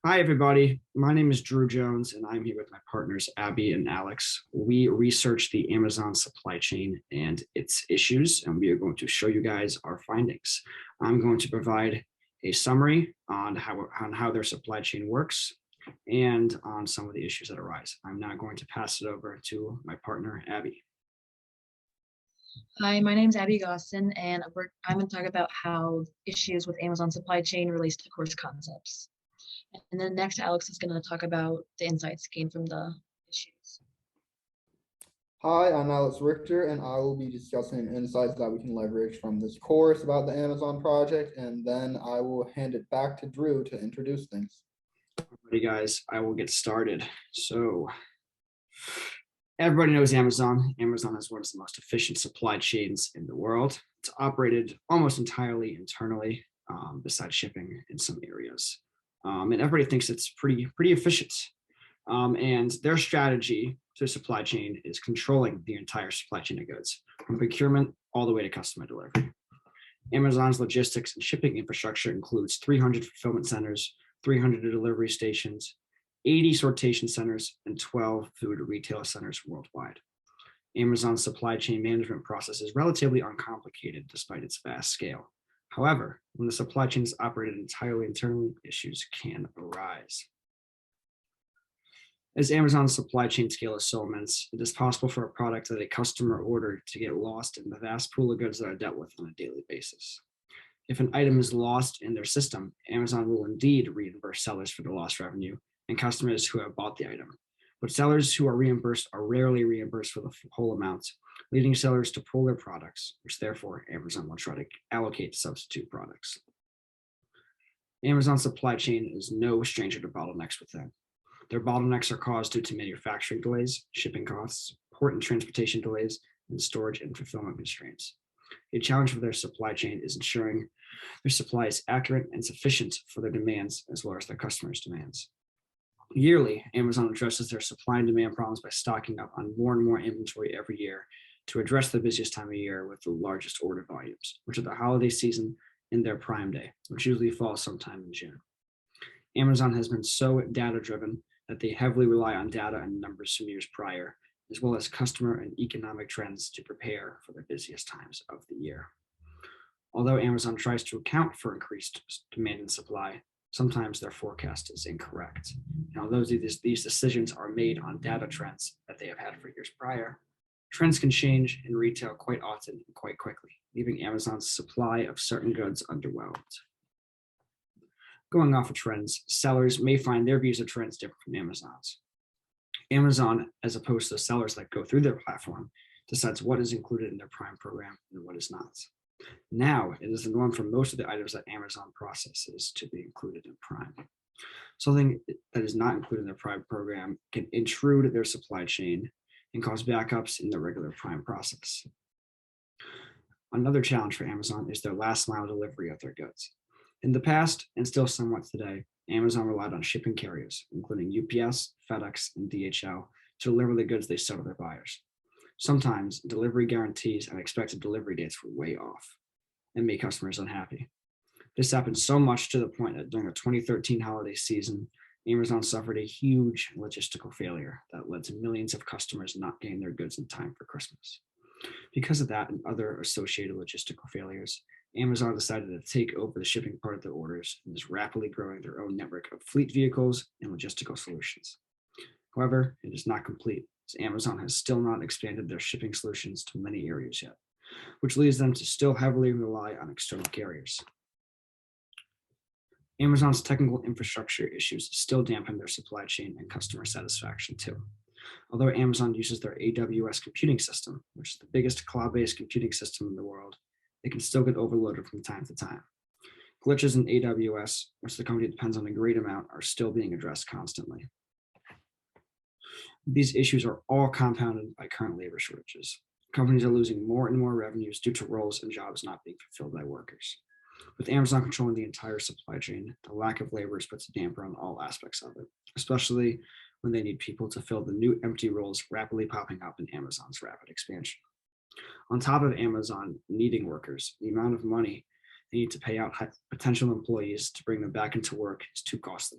Hi, everybody. My name is Drew Jones, and I'm here with my partners, Abby and Alex. We research the Amazon supply chain and its issues, and we are going to show you guys our findings. I'm going to provide a summary on how their supply chain works and on some of the issues that arise. I'm now going to pass it over to my partner, Abby. Hi, my name's Abby Gostin, and I'm going to talk about how issues with Amazon supply chain relates to course concepts. And then next, Alex is going to talk about the insights gained from the issues. Hi, I'm Alex Richter, and I will be discussing insights that we can leverage from this course about the Amazon project, and then I will hand it back to Drew to introduce things. Alrighty, guys, I will get started. So, everybody knows Amazon. Amazon is one of the most efficient supply chains in the world. It's operated almost entirely internally, besides shipping in some areas. And everybody thinks it's pretty efficient. And their strategy to supply chain is controlling the entire supply chain of goods, from procurement all the way to customer delivery. Amazon's logistics and shipping infrastructure includes 300 fulfillment centers, 300 delivery stations, 80 sortation centers, and 12 food retail centers worldwide. Amazon's supply chain management process is relatively uncomplicated despite its vast scale. However, when the supply chain is operated entirely internally, issues can arise. As Amazon's supply chain scale is so immense, it is possible for a product that a customer ordered to get lost in the vast pool of goods that are dealt with on a daily basis. If an item is lost in their system, Amazon will indeed reimburse sellers for the lost revenue and customers who have bought the item. But sellers who are reimbursed are rarely reimbursed for the whole amount, leading sellers to pull their products, which therefore Amazon will try to allocate to substitute products. Amazon's supply chain is no stranger to bottlenecks within. Their bottlenecks are caused due to manufacturing delays, shipping costs, port and transportation delays, and storage and fulfillment constraints. A challenge for their supply chain is ensuring their supply is accurate and sufficient for their demands as well as their customers' demands. Yearly, Amazon addresses their supply and demand problems by stocking up on more and more inventory every year to address the busiest time of year with the largest order volumes, which are the holiday season and their Prime Day, which usually falls sometime in June. Amazon has been so data-driven that they heavily rely on data and numbers from years prior, as well as customer and economic trends to prepare for the busiest times of the year. Although Amazon tries to account for increased demand and supply, sometimes their forecast is incorrect. And although these decisions are made on data trends that they have had for years prior, trends can change in retail quite often and quite quickly, leaving Amazon's supply of certain goods underwhelmed. Going off of trends, sellers may find their views of trends different from Amazon's. Amazon, as opposed to sellers that go through their platform, decides what is included in their Prime program and what is not. Now, it is the norm for most of the items that Amazon processes to be included in Prime. Something that is not included in their Prime program can intrude their supply chain and cause backups in the regular Prime process. Another challenge for Amazon is their last mile delivery of their goods. In the past, and still somewhat today, Amazon relied on shipping carriers, including UPS, FedEx, and DHL, to deliver the goods they sell to their buyers. Sometimes delivery guarantees and expected delivery dates were way off and made customers unhappy. This happened so much to the point that during the 2013 holiday season, Amazon suffered a huge logistical failure that led to millions of customers not getting their goods in time for Christmas. Because of that and other associated logistical failures, Amazon decided to take over the shipping part of their orders and is rapidly growing their own network of fleet vehicles and logistical solutions. However, it is not complete, as Amazon has still not expanded their shipping solutions to many areas yet, which leads them to still heavily rely on external carriers. Amazon's technical infrastructure issues still dampen their supply chain and customer satisfaction too. Although Amazon uses their AWS computing system, which is the biggest cloud-based computing system in the world, it can still get overloaded from time to time. Glitches in AWS, which the company depends on a great amount, are still being addressed constantly. These issues are all compounded by current labor shortages. Companies are losing more and more revenues due to roles and jobs not being fulfilled by workers. With Amazon controlling the entire supply chain, the lack of labor puts a damper on all aspects of it, especially when they need people to fill the new empty roles rapidly popping up in Amazon's rapid expansion. On top of Amazon needing workers, the amount of money they need to pay out potential employees to bring them back into work is too costly.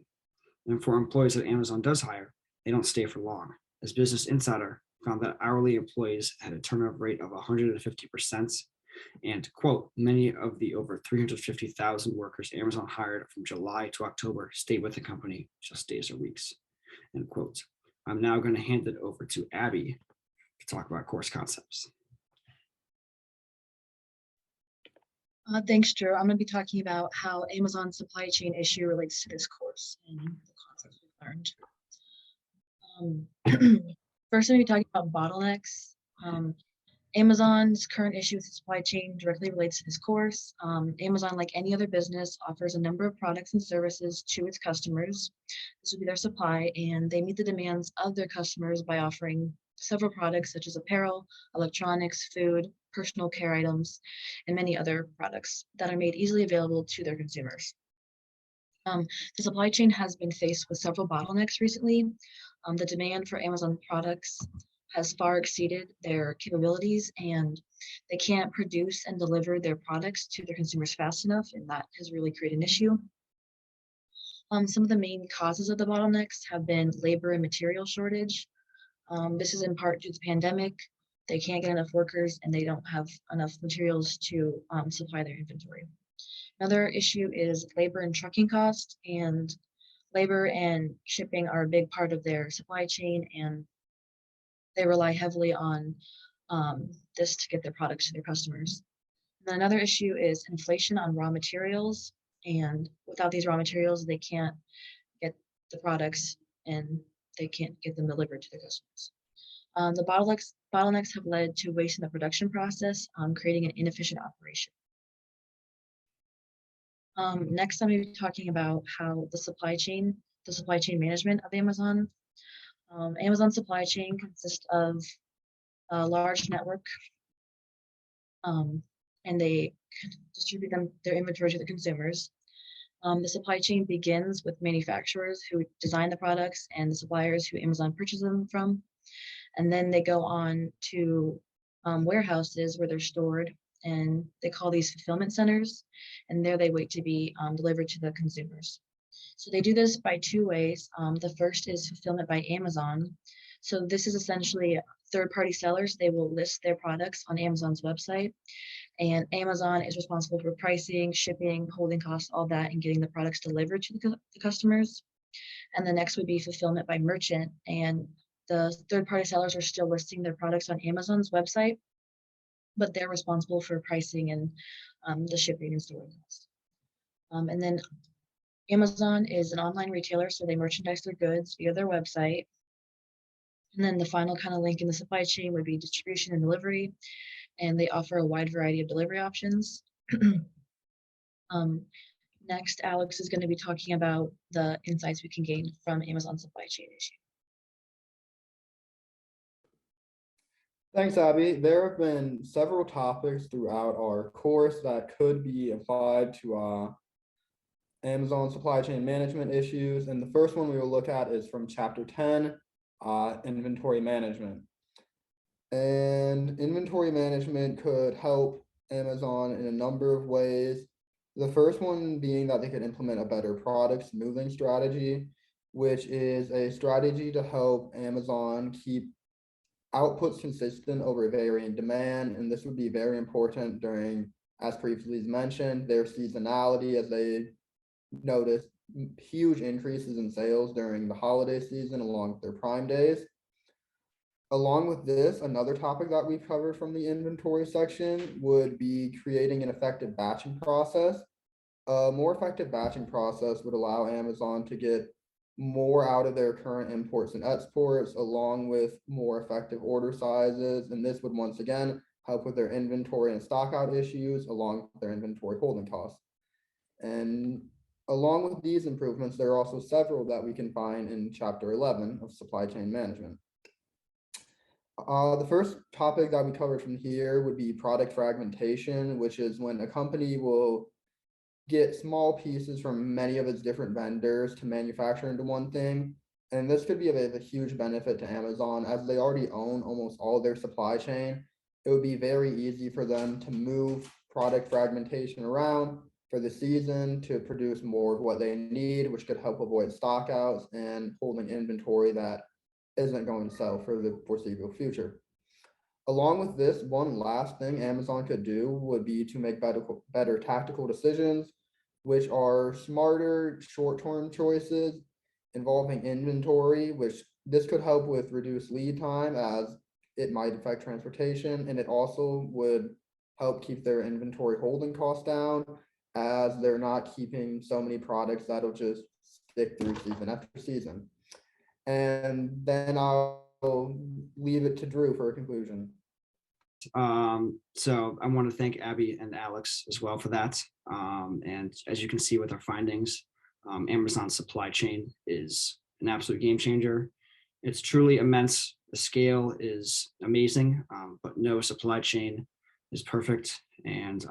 And for employees that Amazon does hire, they don't stay for long, as Business Insider found that hourly employees had a turnover rate of 150%. And, quote, many of the over 350,000 workers Amazon hired from July to October stayed with the company just days or weeks, end quote. I'm now going to hand it over to Abby to talk about course concepts. Thanks, Drew. I'm going to be talking about how Amazon supply chain issue relates to this course and the concepts we've learned. First, I'm going to be talking about bottlenecks. Amazon's current issue with the supply chain directly relates to this course. Amazon, like any other business, offers a number of products and services to its customers. This would be their supply, and they meet the demands of their customers by offering several products such as apparel, electronics, food, personal care items, and many other products that are made easily available to their consumers. The supply chain has been faced with several bottlenecks recently. The demand for Amazon products has far exceeded their capabilities, and they can't produce and deliver their products to their consumers fast enough, and that has really created an issue. Some of the main causes of the bottlenecks have been labor and material shortage. This is in part due to the pandemic. They can't get enough workers and they don't have enough materials to supply their inventory. Another issue is labor and trucking costs, and labor and shipping are a big part of their supply chain, and they rely heavily on this to get their products to their customers. And another issue is inflation on raw materials, and without these raw materials, they can't get the products and they can't get them delivered to their customers. The bottlenecks have led to waste in the production process, creating an inefficient operation. Next, I'm going to be talking about how the supply chain management of Amazon. Amazon supply chain consists of a large network, and they distribute their inventory to the consumers. The supply chain begins with manufacturers who design the products and the suppliers who Amazon purchases them from. And then they go on to warehouses where they're stored, and they call these fulfillment centers. And there they wait to be delivered to the consumers. So they do this by two ways. The first is fulfillment by Amazon. So this is essentially third-party sellers. They will list their products on Amazon's website, and Amazon is responsible for pricing, shipping, holding costs, all that, and getting the products delivered to the customers. And the next would be fulfillment by merchant, and the third-party sellers are still listing their products on Amazon's website, but they're responsible for pricing and the shipping and storing costs. And then Amazon is an online retailer, so they merchandise their goods via their website. And then the final kind of link in the supply chain would be distribution and delivery, and they offer a wide variety of delivery options. Next, Alex is going to be talking about the insights we can gain from Amazon supply chain issue. Thanks, Abby. There have been several topics throughout our course that could be applied to Amazon supply chain management issues. And the first one we will look at is from chapter 10, inventory management. And inventory management could help Amazon in a number of ways. The first one being that they could implement a better product moving strategy, which is a strategy to help Amazon keep outputs consistent over varying demand. And this would be very important during, as previously mentioned, their seasonality, as they notice huge increases in sales during the holiday season along with their Prime days. Along with this, another topic that we've covered from the inventory section would be creating an effective batching process. A more effective batching process would allow Amazon to get more out of their current imports and exports, along with more effective order sizes. And this would once again help with their inventory and stockout issues, along with their inventory holding costs. And along with these improvements, there are also several that we can find in chapter 11 of supply chain management. The first topic that we covered from here would be product fragmentation, which is when a company will get small pieces from many of its different vendors to manufacture into one thing. And this could be of a huge benefit to Amazon, as they already own almost all their supply chain. It would be very easy for them to move product fragmentation around for the season to produce more of what they need, which could help avoid stockouts and holding inventory that isn't going to sell for the foreseeable future. Along with this, one last thing Amazon could do would be to make better tactical decisions, which are smarter short-term choices involving inventory, which this could help with reduced lead time as it might affect transportation, and it also would help keep their inventory holding costs down as they're not keeping so many products that'll just stick through season after season. And then I'll leave it to Drew for a conclusion. So I want to thank Abby and Alex as well for that. And as you can see with our findings, Amazon supply chain is an absolute game changer. It's truly immense. The scale is amazing, but no supply chain is perfect. And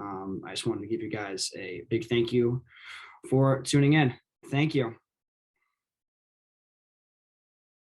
I just wanted to give you guys a big thank you for tuning in. Thank you.